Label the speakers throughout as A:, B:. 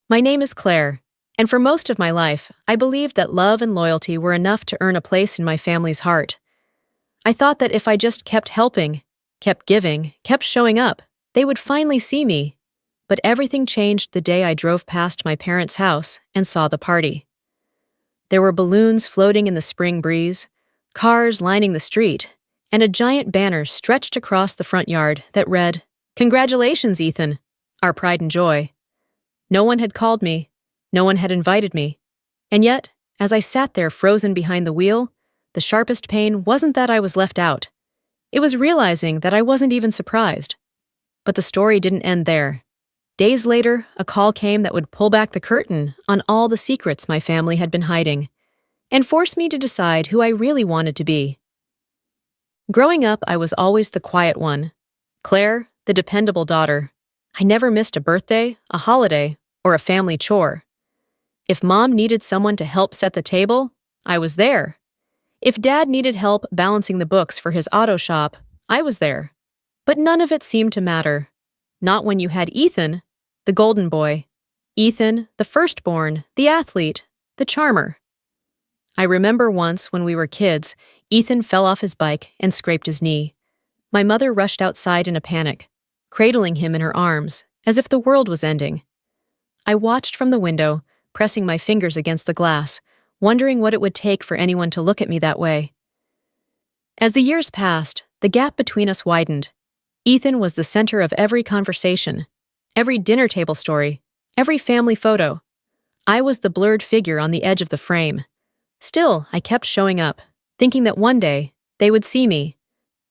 A: My name is Claire, and for most of my life, I believed that love and loyalty were enough to earn a place in my family's heart. I thought that if I just kept helping, kept giving, kept showing up, they would finally see me. But everything changed the day I drove past my parents' house and saw the party. There were balloons floating in the spring breeze, cars lining the street, and a giant banner stretched across the front yard that read, "Congratulations, Ethan, our pride and joy." No one had called me, no one had invited me, and yet, as I sat there frozen behind the wheel, the sharpest pain wasn't that I was left out. It was realizing that I wasn't even surprised. But the story didn't end there. Days later, a call came that would pull back the curtain on all the secrets my family had been hiding, and force me to decide who I really wanted to be. Growing up, I was always the quiet one. Claire, the dependable daughter. I never missed a birthday, a holiday, or a family chore. If Mom needed someone to help set the table, I was there. If Dad needed help balancing the books for his auto shop, I was there. But none of it seemed to matter. Not when you had Ethan, the golden boy. Ethan, the firstborn, the athlete, the charmer. I remember once when we were kids, Ethan fell off his bike and scraped his knee. My mother rushed outside in a panic, cradling him in her arms, as if the world was ending. I watched from the window, pressing my fingers against the glass, wondering what it would take for anyone to look at me that way. As the years passed, the gap between us widened. Ethan was the center of every conversation, every dinner table story, every family photo. I was the blurred figure on the edge of the frame. Still, I kept showing up, thinking that one day, they would see me.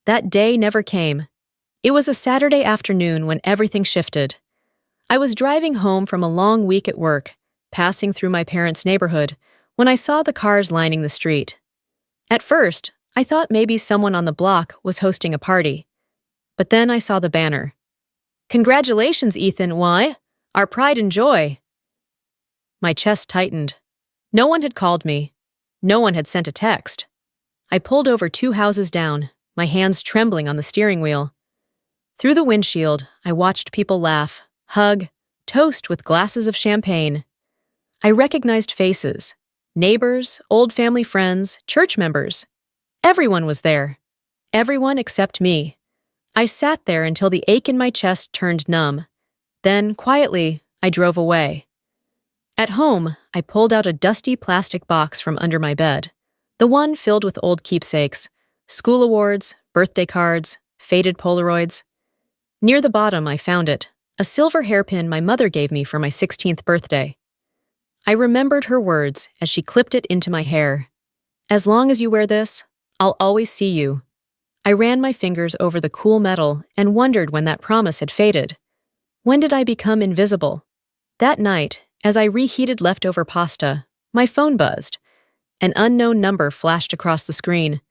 A: That day never came. It was a Saturday afternoon when everything shifted. I was driving home from a long week at work, passing through my parents' neighborhood, when I saw the cars lining the street. At first, I thought maybe someone on the block was hosting a party. But then I saw the banner. "Congratulations, Ethan, why? Our pride and joy." My chest tightened. No one had called me. No one had sent a text. I pulled over 2 houses down, my hands trembling on the steering wheel. Through the windshield, I watched people laugh, hug, toast with glasses of champagne. I recognized faces. Neighbors, old family friends, church members. Everyone was there. Everyone except me. I sat there until the ache in my chest turned numb. Then, quietly, I drove away. At home, I pulled out a dusty plastic box from under my bed, the one filled with old keepsakes, school awards, birthday cards, faded Polaroids. Near the bottom, I found it, a silver hairpin my mother gave me for my 16th birthday. I remembered her words as she clipped it into my hair. "As long as you wear this, I'll always see you." I ran my fingers over the cool metal and wondered when that promise had faded. When did I become invisible? That night, as I reheated leftover pasta, my phone buzzed. An unknown number flashed across the screen.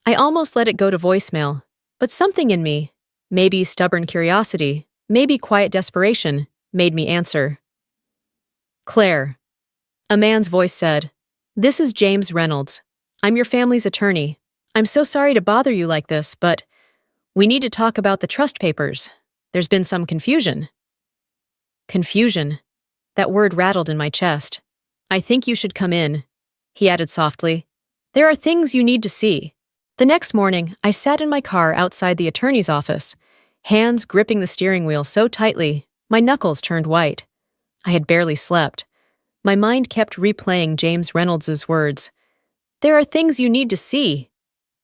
A: I almost let it go to voicemail, but something in me, maybe stubborn curiosity, maybe quiet desperation, made me answer. "Claire." A man's voice said, "This is James Reynolds. I'm your family's attorney. I'm so sorry to bother you like this, but we need to talk about the trust papers. There's been some confusion." Confusion. That word rattled in my chest. "I think you should come in," he added softly. "There are things you need to see." The next morning, I sat in my car outside the attorney's office, hands gripping the steering wheel so tightly, my knuckles turned white. I had barely slept. My mind kept replaying James Reynolds' words. "There are things you need to see."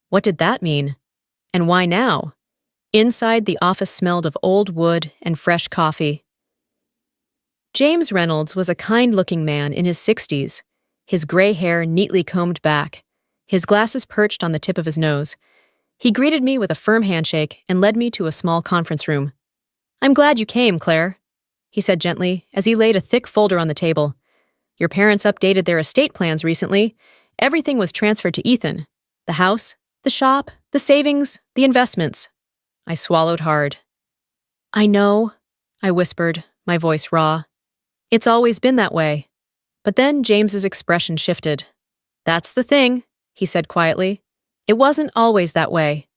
A: What did that mean? And why now? Inside, the office smelled of old wood and fresh coffee. James Reynolds was a kind-looking man in his 60s, his gray hair neatly combed back, his glasses perched on the tip of his nose. He greeted me with a firm handshake and led me to a small conference room. "I'm glad you came, Claire," he said gently as he laid a thick folder on the table. "Your parents updated their estate plans recently. Everything was transferred to Ethan. The house, the shop, the savings, the investments." I swallowed hard. "I know," I whispered, my voice raw. "It's always been that way." But then James's expression shifted. "That's the thing," he said quietly. "It wasn't always that way."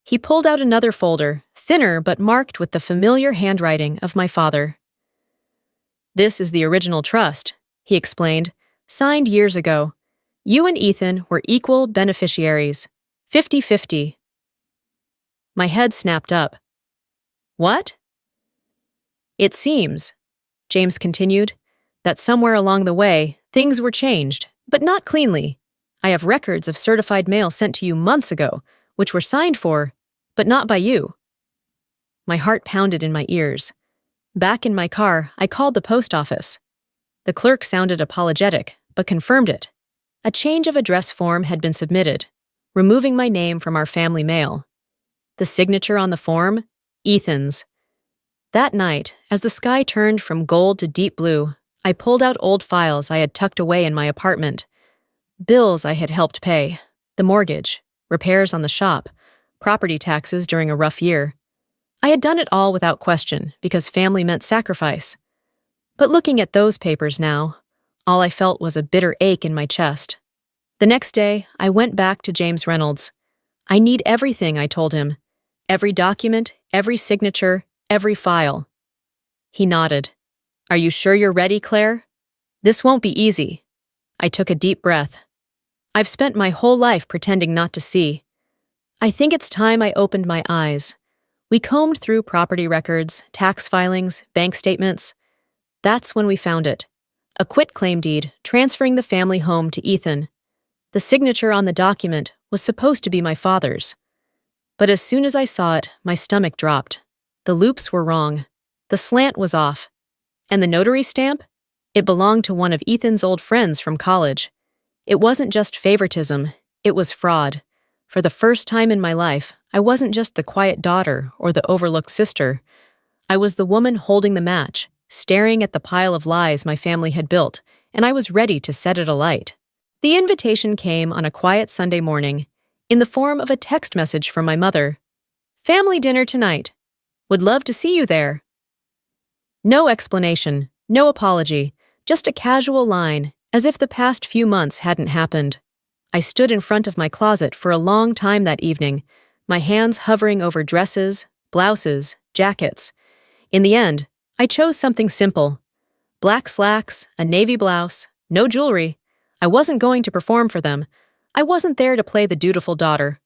A: He pulled out another folder, thinner but marked with the familiar handwriting of my father. "This is the original trust," he explained, "signed years ago. You and Ethan were equal beneficiaries. 50-50. My head snapped up. "What?" "It seems," James continued, "that somewhere along the way, things were changed, but not cleanly. I have records of certified mail sent to you months ago, which were signed for, but not by you." My heart pounded in my ears. Back in my car, I called the post office. The clerk sounded apologetic, but confirmed it. A change of address form had been submitted, removing my name from our family mail. The signature on the form? Ethan's. That night, as the sky turned from gold to deep blue, I pulled out old files I had tucked away in my apartment. Bills I had helped pay, the mortgage, repairs on the shop, property taxes during a rough year. I had done it all without question because family meant sacrifice. But looking at those papers now, all I felt was a bitter ache in my chest. The next day, I went back to James Reynolds. "I need everything," I told him. "Every document, every signature, every file." He nodded. "Are you sure you're ready, Claire? This won't be easy." I took a deep breath. I've spent my whole life pretending not to see. I think it's time I opened my eyes. We combed through property records, tax filings, bank statements. That's when we found it. A quitclaim deed transferring the family home to Ethan. The signature on the document was supposed to be my father's. But as soon as I saw it, my stomach dropped. The loops were wrong. The slant was off. And the notary stamp? It belonged to one of Ethan's old friends from college. It wasn't just favoritism, it was fraud. For the first time in my life, I wasn't just the quiet daughter or the overlooked sister. I was the woman holding the match, staring at the pile of lies my family had built, and I was ready to set it alight. The invitation came on a quiet Sunday morning, in the form of a text message from my mother. "Family dinner tonight. Would love to see you there." No explanation, no apology, just a casual line, as if the past few months hadn't happened. I stood in front of my closet for a long time that evening, my hands hovering over dresses, blouses, jackets. In the end, I chose something simple. Black slacks, a navy blouse, no jewelry. I wasn't going to perform for them. I wasn't there to play the dutiful daughter.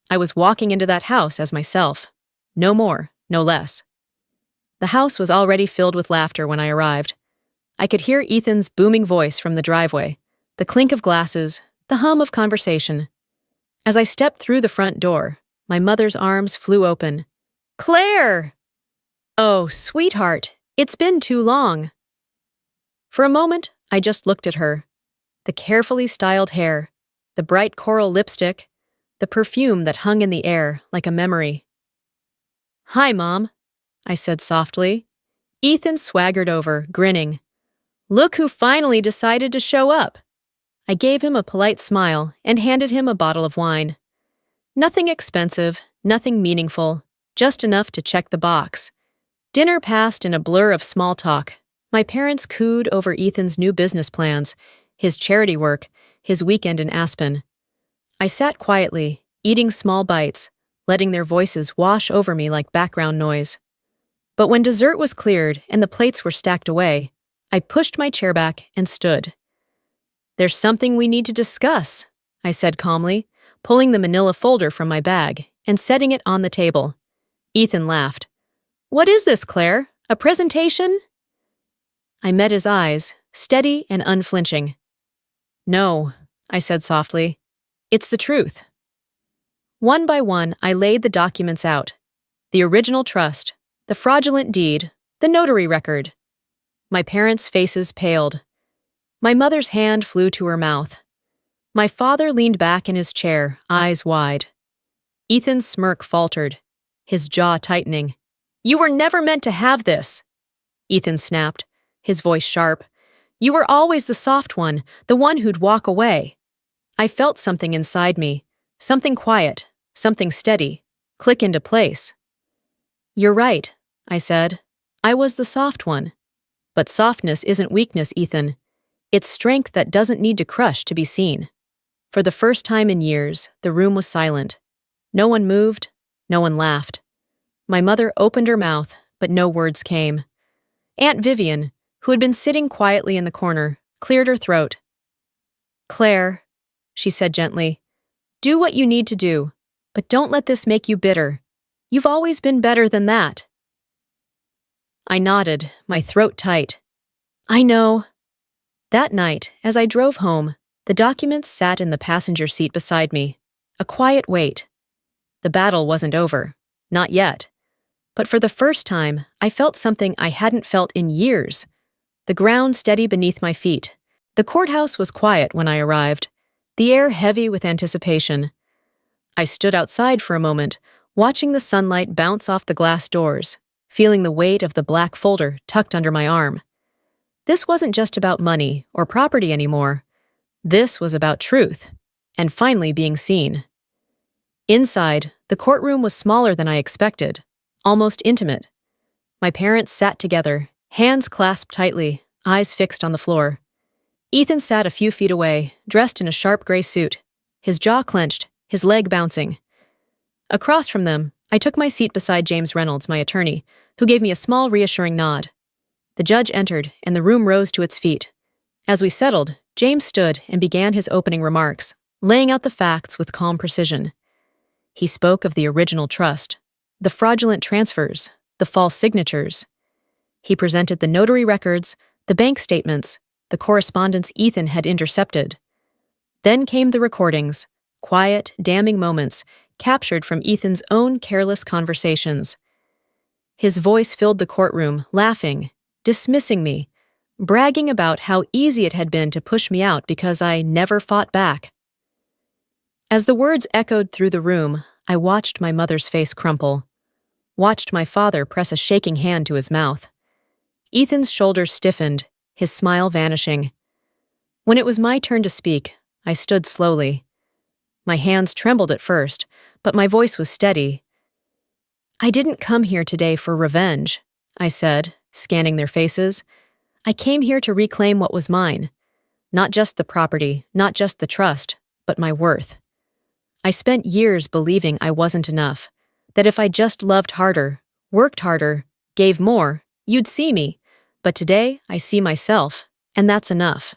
A: I was walking into that house as myself. No more, no less. The house was already filled with laughter when I arrived. I could hear Ethan's booming voice from the driveway, the clink of glasses, the hum of conversation. As I stepped through the front door, my mother's arms flew open. "Claire!" "Oh, sweetheart, it's been too long." For a moment, I just looked at her. The carefully styled hair, the bright coral lipstick, the perfume that hung in the air like a memory. "Hi, Mom," I said softly. Ethan swaggered over, grinning. "Look who finally decided to show up." I gave him a polite smile and handed him a bottle of wine. Nothing expensive, nothing meaningful, just enough to check the box. Dinner passed in a blur of small talk. My parents cooed over Ethan's new business plans, his charity work, his weekend in Aspen. I sat quietly, eating small bites, letting their voices wash over me like background noise. But when dessert was cleared and the plates were stacked away, I pushed my chair back and stood. "There's something we need to discuss," I said calmly, pulling the manila folder from my bag and setting it on the table. Ethan laughed. "What is this, Claire? A presentation?" I met his eyes, steady and unflinching. "No," I said softly. "It's the truth." One by one, I laid the documents out. The original trust, the fraudulent deed, the notary record. My parents' faces paled. My mother's hand flew to her mouth. My father leaned back in his chair, eyes wide. Ethan's smirk faltered, his jaw tightening. "You were never meant to have this," Ethan snapped, his voice sharp. "You were always the soft one, the one who'd walk away." I felt something inside me, something quiet, something steady, click into place. "You're right," I said. "I was the soft one. But softness isn't weakness, Ethan. It's strength that doesn't need to crush to be seen." For the first time in years, the room was silent. No one moved, no one laughed. My mother opened her mouth, but no words came. Aunt Vivian, who had been sitting quietly in the corner, cleared her throat. "Claire," she said gently, "do what you need to do, but don't let this make you bitter. You've always been better than that." I nodded, my throat tight. "I know." That night, as I drove home, the documents sat in the passenger seat beside me, a quiet wait. The battle wasn't over. Not yet. But for the first time, I felt something I hadn't felt in years. The ground steady beneath my feet. The courthouse was quiet when I arrived, the air heavy with anticipation. I stood outside for a moment, watching the sunlight bounce off the glass doors, feeling the weight of the black folder tucked under my arm. This wasn't just about money or property anymore. This was about truth, and finally being seen. Inside, the courtroom was smaller than I expected, almost intimate. My parents sat together, hands clasped tightly, eyes fixed on the floor. Ethan sat a few feet away, dressed in a sharp gray suit, his jaw clenched, his leg bouncing. Across from them, I took my seat beside James Reynolds, my attorney, who gave me a small, reassuring nod. The judge entered, and the room rose to its feet. As we settled, James stood and began his opening remarks, laying out the facts with calm precision. He spoke of the original trust, the fraudulent transfers, the false signatures. He presented the notary records, the bank statements, the correspondence Ethan had intercepted. Then came the recordings, quiet, damning moments captured from Ethan's own careless conversations. His voice filled the courtroom, laughing, dismissing me, bragging about how easy it had been to push me out because I never fought back. As the words echoed through the room, I watched my mother's face crumple, watched my father press a shaking hand to his mouth. Ethan's shoulders stiffened, his smile vanishing. When it was my turn to speak, I stood slowly. My hands trembled at first, but my voice was steady. "I didn't come here today for revenge," I said, scanning their faces. "I came here to reclaim what was mine. Not just the property, not just the trust, but my worth. I spent years believing I wasn't enough, that if I just loved harder, worked harder, gave more, you'd see me. But today, I see myself, and that's enough."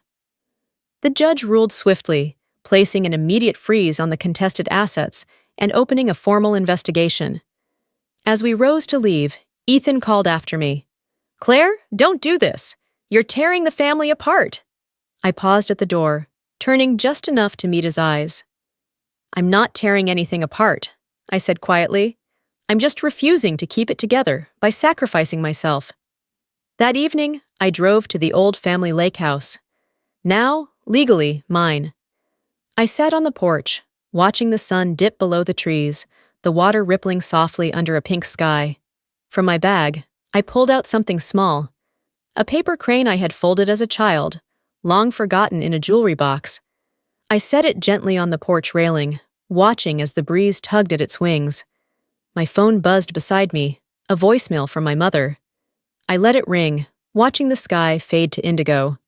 A: The judge ruled swiftly, placing an immediate freeze on the contested assets and opening a formal investigation. As we rose to leave, Ethan called after me. "Claire, don't do this. You're tearing the family apart." I paused at the door, turning just enough to meet his eyes. "I'm not tearing anything apart," I said quietly. "I'm just refusing to keep it together by sacrificing myself." That evening, I drove to the old family lake house. Now, legally, mine. I sat on the porch, watching the sun dip below the trees, the water rippling softly under a pink sky. From my bag, I pulled out something small. A paper crane I had folded as a child, long forgotten in a jewelry box. I set it gently on the porch railing, watching as the breeze tugged at its wings. My phone buzzed beside me, a voicemail from my mother. I let it ring, watching the sky fade to indigo.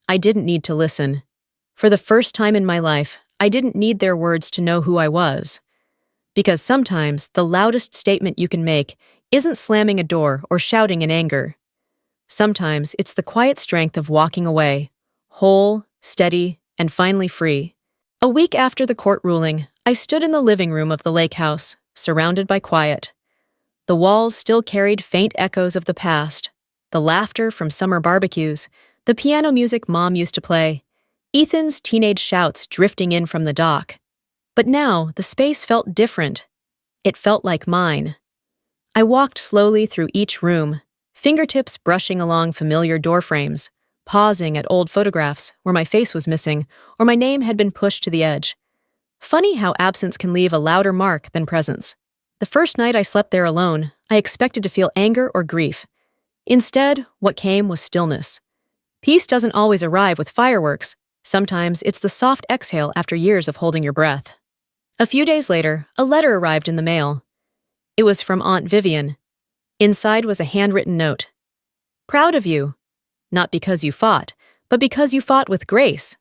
A: I didn't need to listen. For the first time in my life, I didn't need their words to know who I was. Because sometimes the loudest statement you can make isn't slamming a door or shouting in anger. Sometimes it's the quiet strength of walking away, whole, steady, and finally free. A week after the court ruling, I stood in the living room of the lake house, surrounded by quiet. The walls still carried faint echoes of the past, the laughter from summer barbecues, the piano music Mom used to play, Ethan's teenage shouts drifting in from the dock. But now the space felt different. It felt like mine. I walked slowly through each room, fingertips brushing along familiar doorframes, pausing at old photographs where my face was missing or my name had been pushed to the edge. Funny how absence can leave a louder mark than presence. The first night I slept there alone, I expected to feel anger or grief. Instead, what came was stillness. Peace doesn't always arrive with fireworks. Sometimes it's the soft exhale after years of holding your breath. A few days later, a letter arrived in the mail. It was from Aunt Vivian. Inside was a handwritten note. "Proud of you. Not because you fought, but because you fought with grace.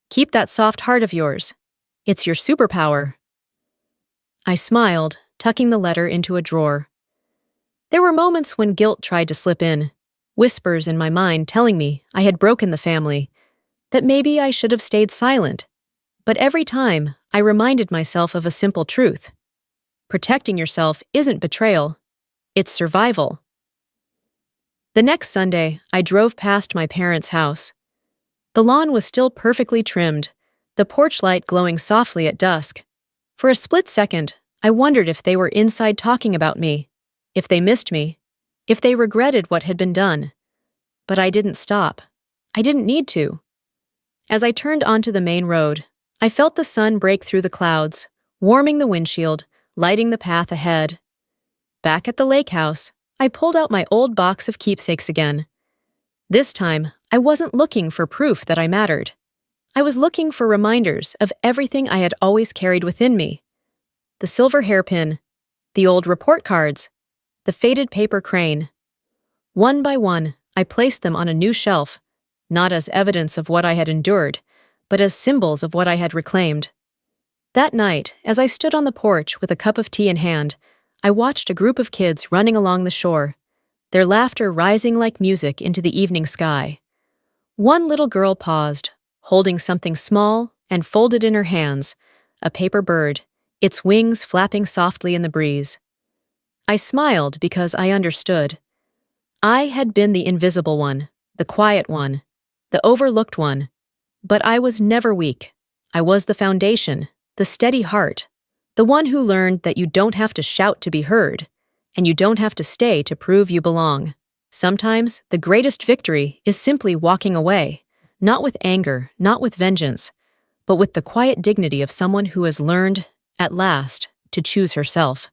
A: Keep that soft heart of yours. It's your superpower." I smiled, tucking the letter into a drawer. There were moments when guilt tried to slip in. whispers in my mind telling me I had broken the family, that maybe I should have stayed silent. But every time, I reminded myself of a simple truth. Protecting yourself isn't betrayal, it's survival. The next Sunday, I drove past my parents' house. The lawn was still perfectly trimmed, the porch light glowing softly at dusk. For a split second, I wondered if they were inside talking about me, if they missed me, if they regretted what had been done. But I didn't stop. I didn't need to. As I turned onto the main road, I felt the sun break through the clouds, warming the windshield, lighting the path ahead. Back at the lake house, I pulled out my old box of keepsakes again. This time, I wasn't looking for proof that I mattered. I was looking for reminders of everything I had always carried within me. The silver hairpin, the old report cards, the faded paper crane. One by one, I placed them on a new shelf, not as evidence of what I had endured, but as symbols of what I had reclaimed. That night, as I stood on the porch with a cup of tea in hand, I watched a group of kids running along the shore, their laughter rising like music into the evening sky. One little girl paused, holding something small and folded in her hands, a paper bird, its wings flapping softly in the breeze. I smiled because I understood. I had been the invisible one, the quiet one, the overlooked one. But I was never weak. I was the foundation, the steady heart, the one who learned that you don't have to shout to be heard, and you don't have to stay to prove you belong. Sometimes the greatest victory is simply walking away, not with anger, not with vengeance, but with the quiet dignity of someone who has learned, at last, to choose herself.